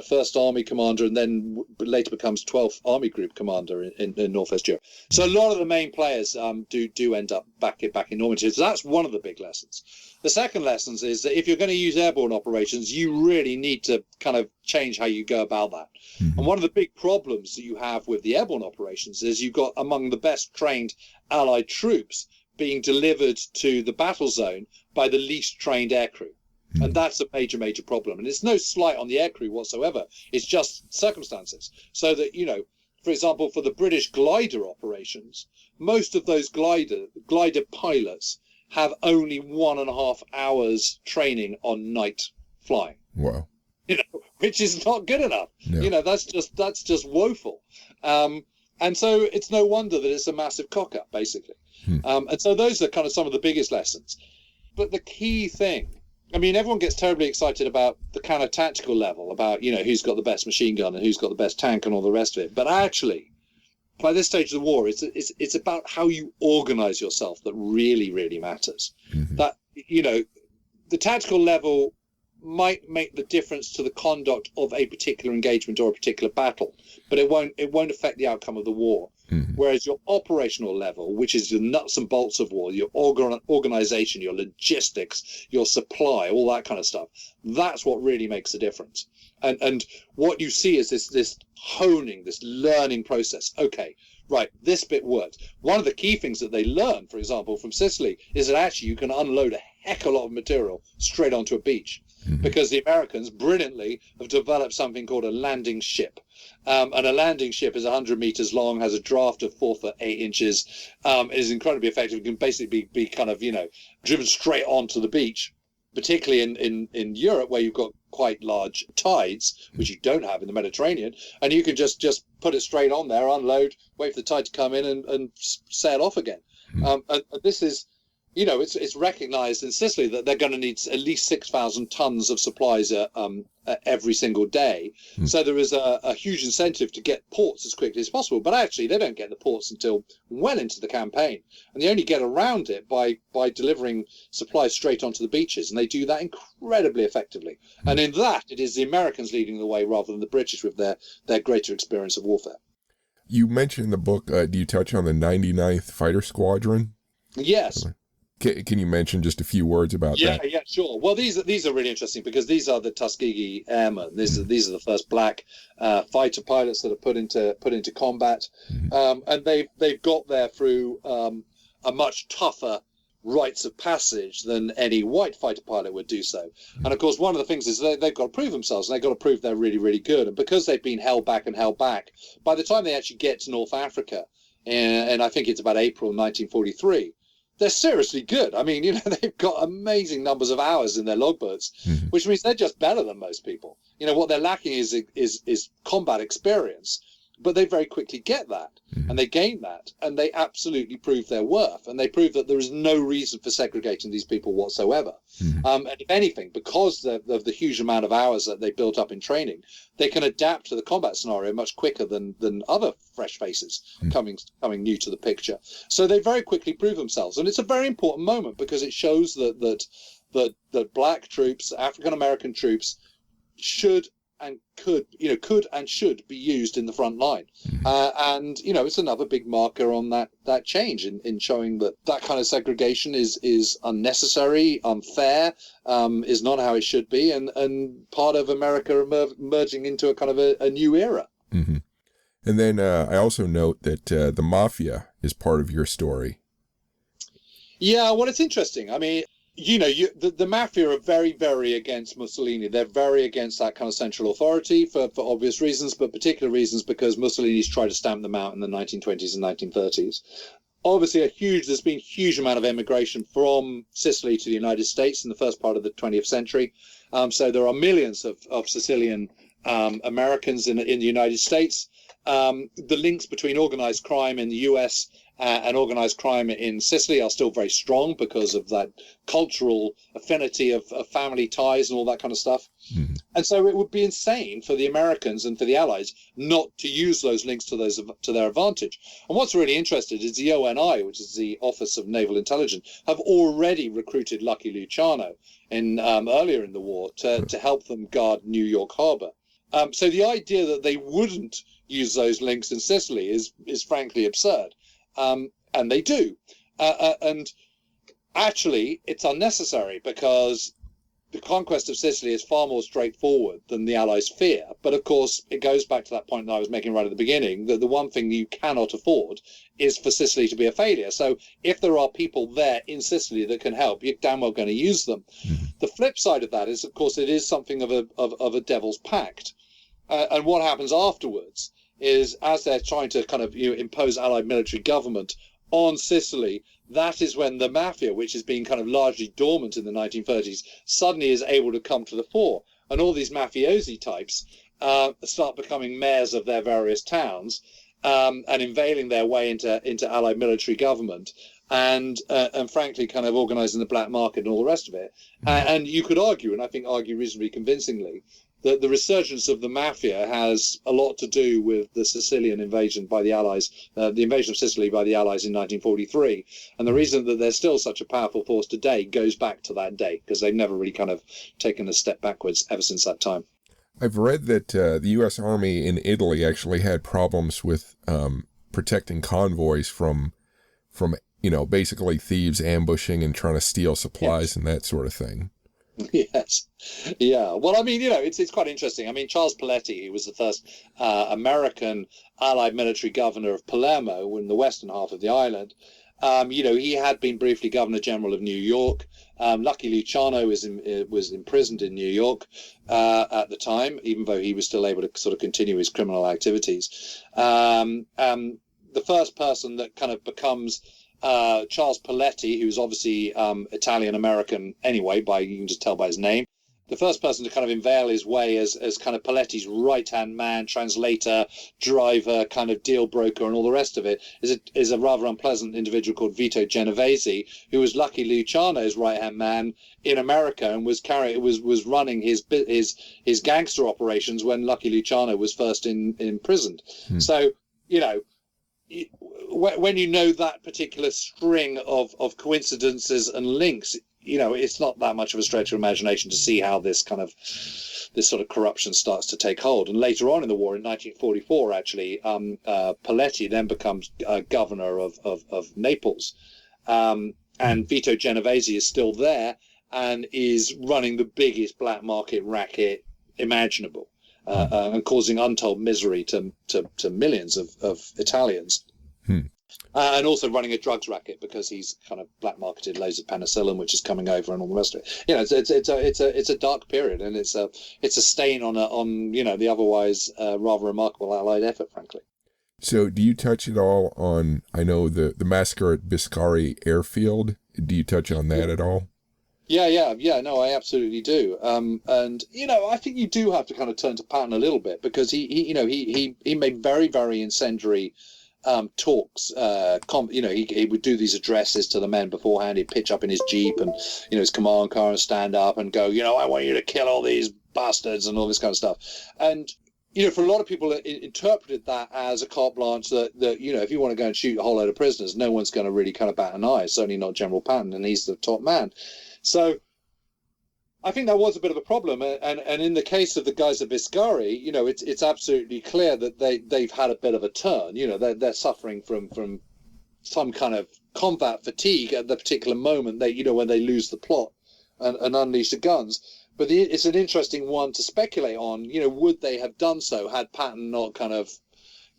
First Army commander, and then later becomes 12th Army Group commander in Northwest Europe. So a lot of the main players do end up back in Normandy. So that's one of the big lessons. The second lesson is that if you're going to use airborne operations, you really need to kind of change how you go about that. Mm-hmm. And one of the big problems that you have with the airborne operations is you've got among the best trained Allied troops being delivered to the battle zone by the least trained aircrew. Mm. And that's a major problem. And it's no slight on the aircrew whatsoever. It's just circumstances. So that, for example, for the British glider operations, most of those glider pilots have only 1.5 hours training on night flying. Wow. Which is not good enough. No. That's just woeful. And so it's no wonder that it's a massive cock-up, basically. And so those are kind of some of the biggest lessons. But the key thing, everyone gets terribly excited about the kind of tactical level, about, who's got the best machine gun and who's got the best tank and all the rest of it. But actually, by this stage of the war, it's about how you organize yourself that really matters. Mm-hmm. That, the tactical level might make the difference to the conduct of a particular engagement or a particular battle, but it won't affect the outcome of the war. Mm-hmm. Whereas your operational level, which is the nuts and bolts of war, your organization, your logistics, your supply, all that kind of stuff, that's what really makes a difference. And what you see is this honing, this learning process. Okay, right, this bit works. One of the key things that they learned, for example, from Sicily, is that actually you can unload a heck of a lot of material straight onto a beach. Mm-hmm. Because the Americans brilliantly have developed something called a landing ship. And a landing ship is 100 meters long, has a draft of 4 foot 8 inches. It is incredibly effective. It can basically be kind of, driven straight onto the beach, particularly in Europe, where you've got quite large tides, which you don't have in the Mediterranean. And you can just put it straight on there, unload, wait for the tide to come in and sail off again. And this is, it's recognized in Sicily that they're going to need at least 6,000 tons of supplies every single day. So there is a huge incentive to get ports as quickly as possible. But actually, they don't get the ports until well into the campaign. And they only get around it by delivering supplies straight onto the beaches. And they do that incredibly effectively. And in that, it is the Americans leading the way rather than the British with their greater experience of warfare. You mentioned in the book, do you touch on the 99th Fighter Squadron? Yes. Can you mention just a few words about that? Yeah, sure. Well, these are really interesting because these are the Tuskegee Airmen. These are the first black fighter pilots that are put into combat, and they've got there through a much tougher rites of passage than any white fighter pilot would do so. And of course, one of the things is they've got to prove themselves, and they've got to prove they're really, really good. And because they've been held back, by the time they actually get to North Africa, and I think it's about April 1943. They're seriously good. I mean, they've got amazing numbers of hours in their logbooks, which means they're just better than most people. What they're lacking is combat experience, but they very quickly get that, and they gain that, and they absolutely prove their worth, and they prove that there is no reason for segregating these people whatsoever. And if anything, because of the huge amount of hours that they built up in training, they can adapt to the combat scenario much quicker than other fresh faces coming new to the picture. So they very quickly prove themselves, and it's a very important moment because it shows that black troops, African American troops, should and could and should be used in the front line. And it's another big marker on that change in showing that kind of segregation is unnecessary, unfair, is not how it should be, and part of America merging into a kind of a new era. And then I also note that the Mafia is part of your story. Yeah, well, it's interesting. I mean, the Mafia are very, very against Mussolini. They're very against that kind of central authority for obvious reasons, but particular reasons because Mussolini's tried to stamp them out in the 1920s and 1930s. Obviously, there's been a huge amount of immigration from Sicily to the United States in the first part of the 20th century. So there are millions of Sicilian Americans in the United States. The links between organized crime in the US and organized crime in Sicily are still very strong because of that cultural affinity of family ties and all that kind of stuff. And so it would be insane for the Americans and for the Allies not to use those links to their advantage. And what's really interesting is the ONI, which is the Office of Naval Intelligence, have already recruited Lucky Luciano earlier in the war to help them guard New York Harbor. So the idea that they wouldn't use those links in Sicily is frankly absurd. And they do. And actually, it's unnecessary because the conquest of Sicily is far more straightforward than the Allies fear. But of course, it goes back to that point that I was making right at the beginning, that the one thing you cannot afford is for Sicily to be a failure. So if there are people there in Sicily that can help, you're damn well going to use them. The flip side of that is, of course, it is something of a devil's pact. And what happens afterwards is, as they're trying to kind of impose Allied military government on Sicily, that is when the Mafia, which has been kind of largely dormant in the 1930s, suddenly is able to come to the fore. And all these mafiosi types start becoming mayors of their various towns and unveiling their way into Allied military government and frankly kind of organizing the black market and all the rest of it. And you could argue, and I think argue reasonably convincingly, the resurgence of the Mafia has a lot to do with the Sicilian invasion by the Allies, the invasion of Sicily by the Allies in 1943. And the reason that they're still such a powerful force today goes back to that day, because they've never really kind of taken a step backwards ever since that time. I've read that the U.S. Army in Italy actually had problems with protecting convoys from basically thieves ambushing and trying to steal supplies and that sort of thing. Yes. Yeah. Well, I mean, it's quite interesting. I mean, Charles Paletti, who was the first American Allied military governor of Palermo in the western half of the island, he had been briefly Governor General of New York. Lucky Luciano was imprisoned in New York at the time, even though he was still able to sort of continue his criminal activities. The first person that kind of becomes Charles Paletti, who's obviously Italian-American anyway, you can just tell by his name. The first person to kind of unveil his way as kind of Paletti's right-hand man, translator, driver, kind of deal broker, and all the rest of it is a rather unpleasant individual called Vito Genovese, who was Lucky Luciano's right-hand man in America and was running his gangster operations when Lucky Luciano was first imprisoned. So, when you know that particular string of coincidences and links, it's not that much of a stretch of imagination to see how this sort of corruption starts to take hold. And later on in the war, in 1944, actually, Paletti then becomes governor of Naples. And Vito Genovese is still there and is running the biggest black market racket imaginable, and causing untold misery to millions of Italians. And also running a drugs racket, because he's kind of black marketed loads of penicillin, which is coming over, and all the rest of it. It's a dark period, and it's a stain on the otherwise rather remarkable Allied effort, frankly. So, do you touch at all on? I know the massacre at Biscari airfield. Do you touch on that at all? Yeah. No, I absolutely do. And I think you do have to kind of turn to Patton a little bit, because he made very, very incendiary talks. He would do these addresses to the men beforehand. He'd pitch up in his Jeep and his command car and stand up and go, I want you to kill all these bastards and all this kind of stuff. And for a lot of people, it interpreted that as a carte blanche that if you want to go and shoot a whole load of prisoners, no one's going to really kind of bat an eye. Certainly not General Patton, and he's the top man. So I think that was a bit of a problem, and in the case of the guys at Biscari, it's absolutely clear that they've had a bit of a turn. They're suffering from some kind of combat fatigue at the particular moment when they lose the plot and unleash the guns. But it's an interesting one to speculate on. Would they have done so had Patton not kind of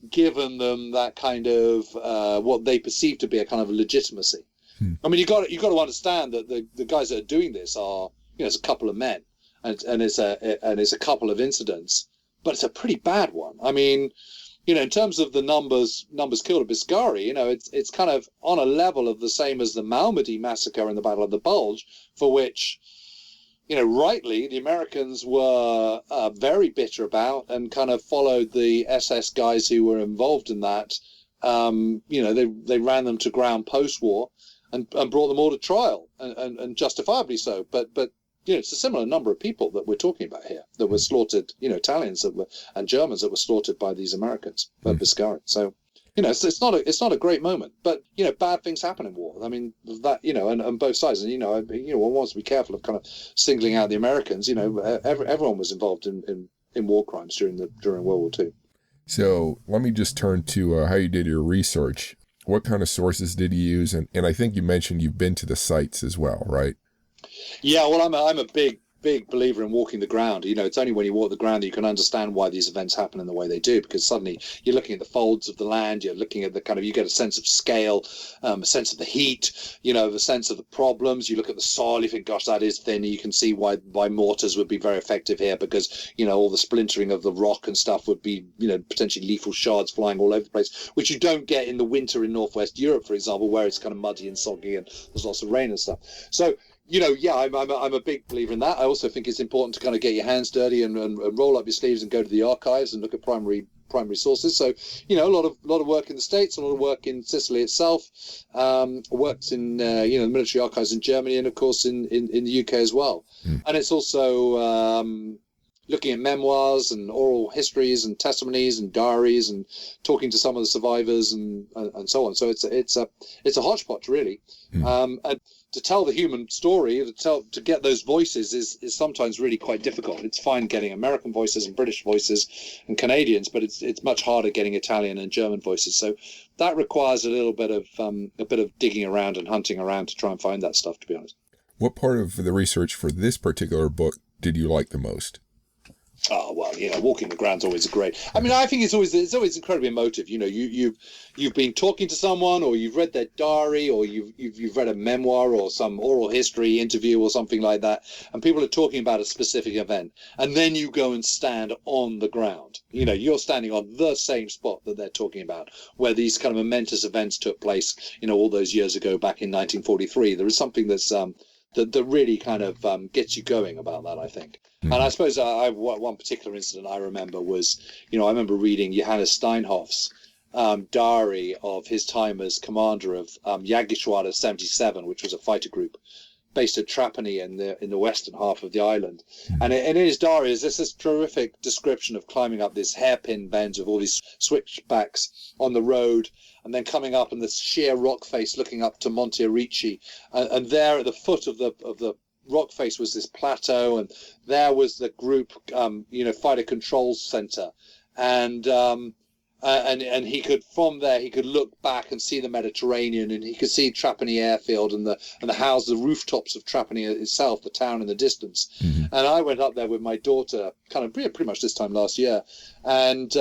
given them that kind of what they perceive to be a kind of legitimacy? I mean, you got to understand that the guys that are doing this are. It's a couple of men, and it's a couple of incidents, but it's a pretty bad one. I mean, in terms of the numbers killed at Biscari, it's kind of on a level of the same as the Malmedy massacre in the Battle of the Bulge, for which, rightly the Americans were very bitter about and kind of followed the SS guys who were involved in that. They ran them to ground post-war and brought them all to trial, and justifiably so. But it's a similar number of people that we're talking about here that were slaughtered, Italians and Germans that were slaughtered by these Americans at Biscari. So, it's not a great moment, but, bad things happen in war. I mean, that, and both sides, and, one wants to be careful of kind of singling out the Americans. Everyone was involved in war crimes during World War II. So let me just turn to how you did your research. What kind of sources did you use? And I think you mentioned you've been to the sites as well, right? Yeah, well, I'm a big believer in walking the ground. It's only when you walk the ground that you can understand why these events happen in the way they do, because suddenly you're looking at the folds of the land, you're looking at you get a sense of scale, a sense of the heat, the sense of the problems. You look at the soil, you think, gosh, that is thin. You can see why mortars would be very effective here, because, all the splintering of the rock and stuff would be, potentially lethal shards flying all over the place, which you don't get in the winter in Northwest Europe, for example, where it's kind of muddy and soggy and there's lots of rain and stuff. So, I'm a big believer in that. I also think it's important to kind of get your hands dirty and roll up your sleeves and go to the archives and look at primary sources. So, a lot of work in the States, a lot of work in Sicily itself, worked in the military archives in Germany, and of course in the UK as well. And it's also looking at memoirs and oral histories and testimonies and diaries and talking to some of the survivors and so on. So it's a hodgepodge, really. And to tell the human story, to get those voices is sometimes really quite difficult. It's fine getting American voices and British voices and Canadians, but it's much harder getting Italian and German voices. So that requires a little bit of digging around and hunting around to try and find that stuff, to be honest. What part of the research for this particular book did you like the most? Oh, well, walking the ground's always great. I mean, I think it's always incredibly emotive. You've been talking to someone, or you've read their diary, or you've read a memoir or some oral history interview or something like that, and people are talking about a specific event, and then you go and stand on the ground. You're standing on the same spot that they're talking about, where these kind of momentous events took place, all those years ago, back in 1943. There is something that's that really kind of gets you going about that, I think. And I suppose one particular incident I remember was, I remember reading Johannes Steinhoff's diary of his time as commander of Jägerschwader 77, which was a fighter group based at Trapani in the western half of the island. And in his diary is this terrific description of climbing up this hairpin bends of all these switchbacks on the road, and then coming up in this sheer rock face looking up to Monte Arici. And there at the foot of the rock face was this plateau, and there was the group fighter control center, and he could, from there, he could look back and see the Mediterranean, and he could see Trapani airfield and the rooftops of Trapani itself, the town in the distance. And I went up there with my daughter kind of pretty much this time last year, and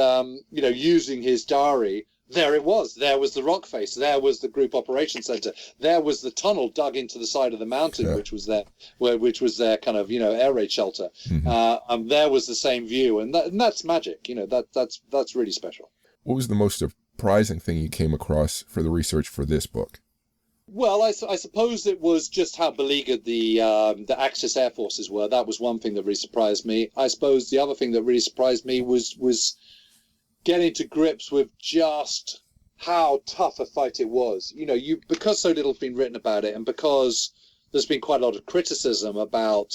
using his diary. There it was. There was the rock face. There was the group operations center. There was the tunnel dug into the side of the mountain, which was their kind of air raid shelter. And there was the same view, and that's magic. That's really special. What was the most surprising thing you came across for the research for this book? Well, I suppose it was just how beleaguered the Axis air forces were. That was one thing that really surprised me. I suppose the other thing that really surprised me was getting to grips with just how tough a fight it was. Because so little's been written about it, and because there's been quite a lot of criticism about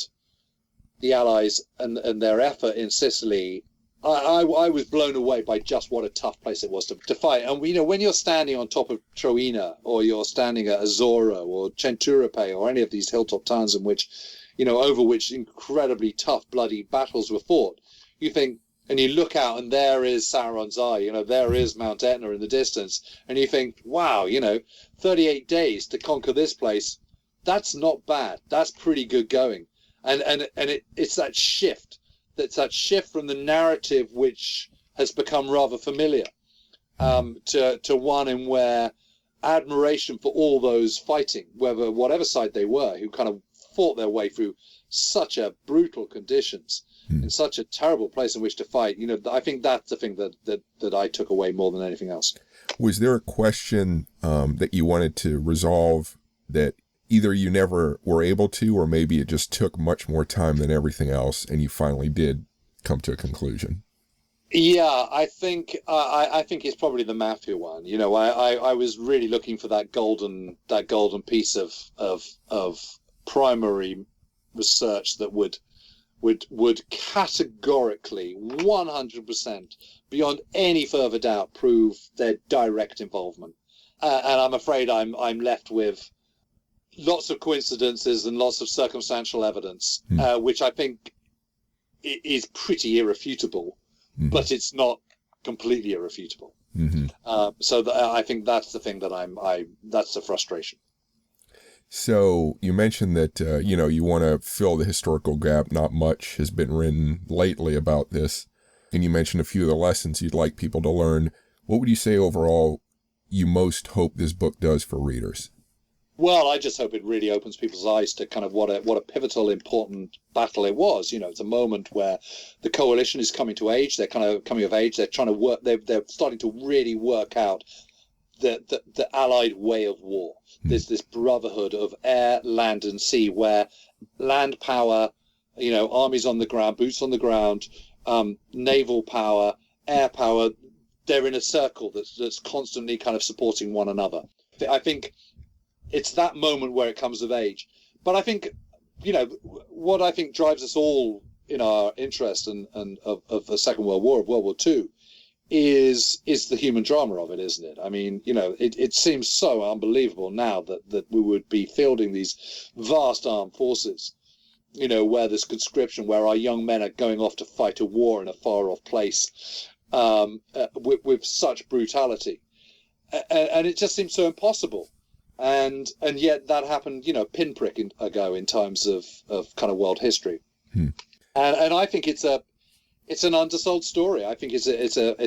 the Allies and their effort in Sicily, I was blown away by just what a tough place it was to fight. And when you're standing on top of Troina, or you're standing at Azora or Centuripe or any of these hilltop towns in which, over which incredibly tough, bloody battles were fought, you think, and you look out, and there is Sauron's Eye, there is Mount Etna in the distance, and you think, wow, 38 days to conquer this place, that's not bad. That's pretty good going. And it's that shift. That's that shift from the narrative which has become rather familiar to one in where admiration for all those fighting, whatever side they were, who kind of fought their way through such a brutal conditions in such a terrible place in which to fight. I think that's the thing that I took away more than anything else. Was there a question that you wanted to resolve that either you never were able to, or maybe it just took much more time than everything else, and you finally did come to a conclusion? Yeah, I think it's probably the Mafia one. I was really looking for that golden piece of primary research that would categorically 100% beyond any further doubt prove their direct involvement. And I'm afraid I'm left with lots of coincidences and lots of circumstantial evidence, which I think is pretty irrefutable, but it's not completely irrefutable. So I think that's the thing that that's the frustration. So you mentioned that, you want to fill the historical gap. Not much has been written lately about this. And you mentioned a few of the lessons you'd like people to learn. What would you say overall you most hope this book does for readers? Well, I just hope it really opens people's eyes to kind of what a pivotal, important battle it was. It's a moment where the coalition is coming to age. They're kind of coming of age. They're trying to work. They're starting to really work out the Allied way of war. There's this brotherhood of air, land, and sea, where land power, armies on the ground, boots on the ground, naval power, air power, they're in a circle that's constantly kind of supporting one another. I think it's that moment where it comes of age. But I think, what I think drives us all in our interest and of the Second World War, of World War II, is the human drama of it, isn't it? I mean, it seems so unbelievable now that we would be fielding these vast armed forces, where there's conscription, where our young men are going off to fight a war in a far off place, with such brutality, and it just seems so impossible. And yet that happened, pinprick ago in times of kind of world history. And I think it's an undersold story. I think it's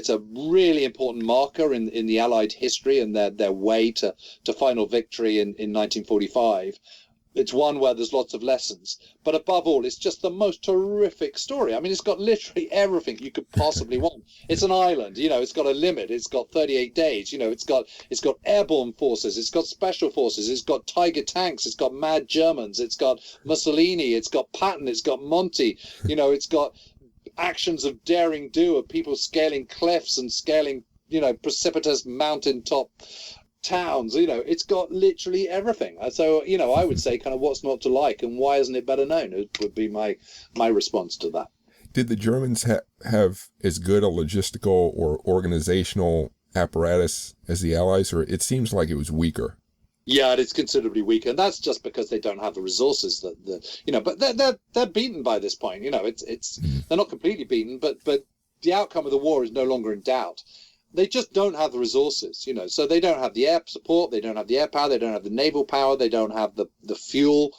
a really important marker in the Allied history and their way to final victory in 1945. It's one where there's lots of lessons, but above all, it's just the most terrific story. I mean, it's got literally everything you could possibly want. It's an island, it's got a limit. It's got 38 days. It's got airborne forces. It's got special forces. It's got Tiger tanks. It's got mad Germans. It's got Mussolini. It's got Patton. It's got Monty. It's got actions of daring do of people scaling cliffs and scaling, precipitous mountaintop towns. It's got literally everything. So I would say kind of what's not to like, and why isn't it better known? It would be my response to that. Did the Germans have as good a logistical or organizational apparatus as the Allies, or it seems like it was weaker? Yeah, it's considerably weaker, and that's just because they don't have the resources but they're beaten by this point. It's they're not completely beaten, but the outcome of the war is no longer in doubt. They just don't have the resources, so they don't have the air support, they don't have the air power, they don't have the naval power, they don't have the fuel,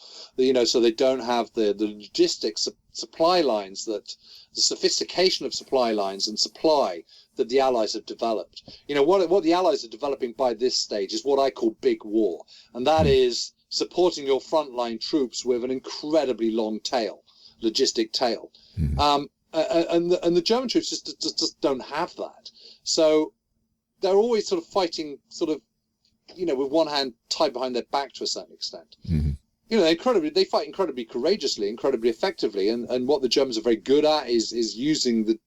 so they don't have the logistics, supply lines, the sophistication of supply lines and supply that the Allies have developed. What the Allies are developing by this stage is what I call big war, and that is supporting your frontline troops with an incredibly long tail, logistic tail. And the German troops just don't have that. So they're always sort of fighting with one hand tied behind their back to a certain extent. They fight incredibly courageously, incredibly effectively, and what the Germans are very good at is using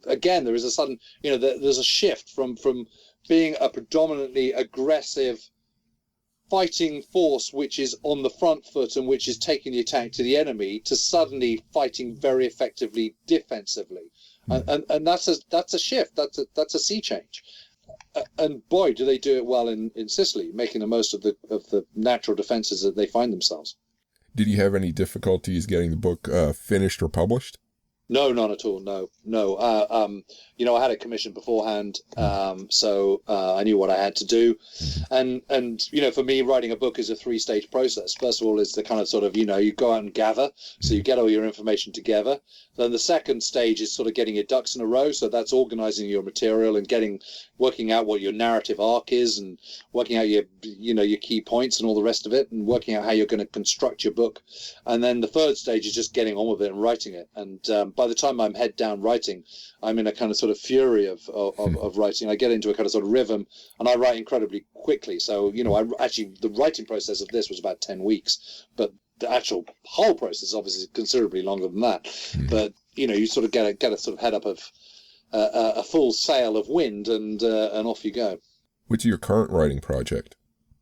again, there is a sudden, there's a shift from being a predominantly aggressive fighting force which is on the front foot and which is taking the attack to the enemy, to suddenly fighting very effectively defensively. And that's a shift, that's a sea change. And boy, do they do it well in Sicily, making the most of the natural defenses that they find themselves. Did you have any difficulties getting the book finished or published? No, none at all. No. I had it commissioned beforehand, so I knew what I had to do. And for me, writing a book is a 3-stage process. First of all, is the kind of sort of, you go out and gather, so you get all your information together. Then the second stage is sort of getting your ducks in a row. So that's organizing your material and working out what your narrative arc is, and working out your key points and all the rest of it, and working out how you're going to construct your book. And then the third stage is just getting on with it and writing it. And by the time I'm head down writing, I'm in a kind of sort of fury of writing. I get into a kind of sort of rhythm, and I write incredibly quickly. So, the writing process of this was about 10 weeks, but the actual whole process is obviously considerably longer than that. But, you sort of get a sort of head up of a full sail of wind, and off you go. What's your current writing project?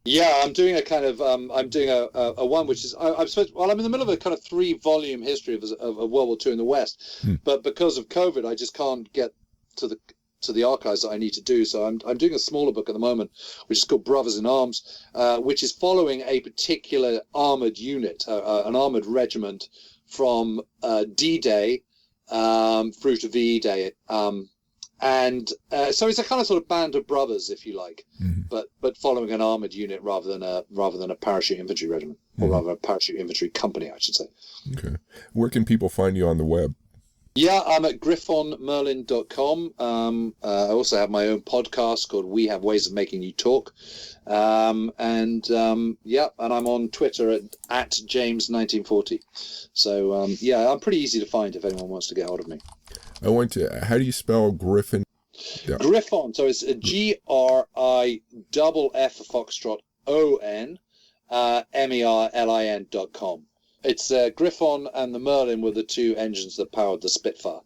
Yeah, I'm doing a kind of I'm doing a one which is I'm in the middle of a kind of 3-volume history of World War II in the West, but because of COVID, I just can't get to the archives that I need to do. So I'm doing a smaller book at the moment, which is called Brothers in Arms, which is following a particular armored unit, an armored regiment from D-Day through to VE Day. So it's a kind of sort of band of brothers, if you like, but following an armored unit rather than a parachute infantry regiment, or rather a parachute infantry company, I should say. Okay. Where can people find you on the web? Yeah, I'm at griffonmerlin.com. I also have my own podcast called We Have Ways of Making You Talk. And I'm on Twitter at James1940. So, I'm pretty easy to find if anyone wants to get hold of me. How do you spell Griffin? Yeah. Griffon, so it's a GRIFF Foxtrot ON MERLIN.com. It's Griffon and the Merlin were the 2 engines that powered the Spitfire.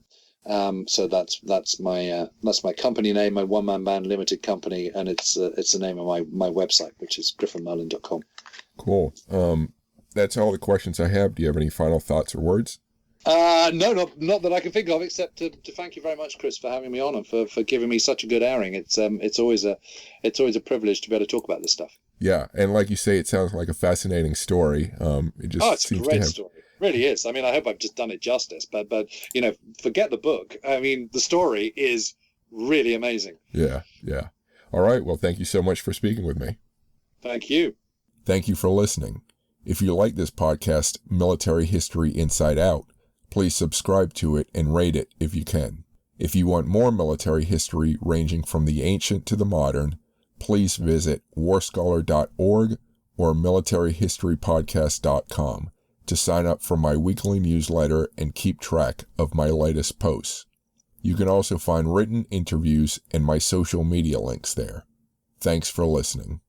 So that's my company name, my one-man band limited company, and it's the name of my website, which is griffonmerlin.com. Cool. That's all the questions I have. Do you have any final thoughts or words? No, not that I can think of, except to thank you very much, Chris, for having me on and for giving me such a good airing. It's always a privilege to be able to talk about this stuff. Yeah, and like you say, it sounds like a fascinating story. It just It's a seems great to have... story. It really is. I mean, I hope I've just done it justice, but forget the book. I mean, the story is really amazing. Yeah. All right, well, thank you so much for speaking with me. Thank you. Thank you for listening. If you like this podcast, Military History Inside Out, please subscribe to it and rate it if you can. If you want more military history ranging from the ancient to the modern, please visit WarScholar.org or MilitaryHistoryPodcast.com to sign up for my weekly newsletter and keep track of my latest posts. You can also find written interviews and my social media links there. Thanks for listening.